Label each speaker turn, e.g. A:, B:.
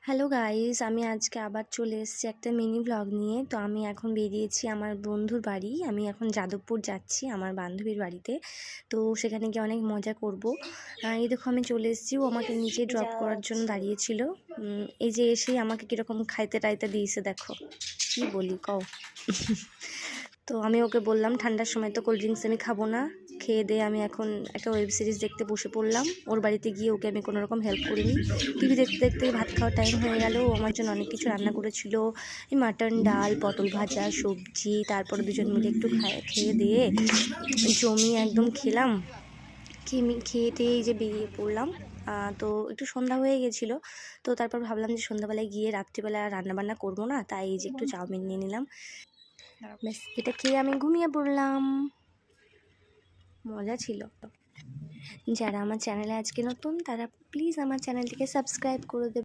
A: Hello guys, আমি আজকে আবার চলে এসেছি একটা মিনি ব্লগ নিয়ে। তো আমি এখন বেরিয়েছি আমার বন্ধুর বাড়ি। আমি এখন যাদবপুর যাচ্ছি আমার বান্ধবীর বাড়িতে। তো সেখানে গিয়ে অনেক মজা করব। এই দেখো আমি চলে এসেছি, ও আমাকে নিচে ড্রপ করার জন্য দাঁড়িয়েছিল। এই যে এসেই আমাকে কীরকম খাইতে টাইতে দিয়েছে, দেখো কি বলি কও। তো আমি ওকে বললাম ঠান্ডার সময় তো কোল্ড ড্রিঙ্কস আমি খাবো না, খেয়ে দিয়ে আমি এখন একটা ওয়েব সিরিজ দেখতে বসে পড়লাম। ওর বাড়িতে গিয়ে ওকে আমি কোনো রকম হেল্প করিনি। টিভি দেখতে দেখতে ভাত খাওয়ার টাইম হয়ে গেল। ও আমার জন্য অনেক কিছু রান্না করেছিল, এই মাটন, ডাল, পটল ভাজা, সবজি। তারপরে দুজন মিলে একটু খেয়ে দিয়ে জমিয়ে একদম খেলাম। খেয়ে টেয়ে এই যে বেরিয়ে পড়লাম। তো একটু সন্ধ্যা হয়ে গেছিলো। তো তারপর ভাবলাম যে সন্ধ্যাবেলায় গিয়ে রাত্রিবেলা রান্নাবান্না করবো না, তাই এই যে একটু চাউমিন নিয়ে নিলাম। ব্যাস, এটা খেয়ে আমি ঘুমিয়ে পড়লাম। মজা ছিল। যারা আমার চ্যানেলে আজকে নতুন, তারা প্লিজ আমার চ্যানেলটিকে সাবস্ক্রাইব করে দেবে।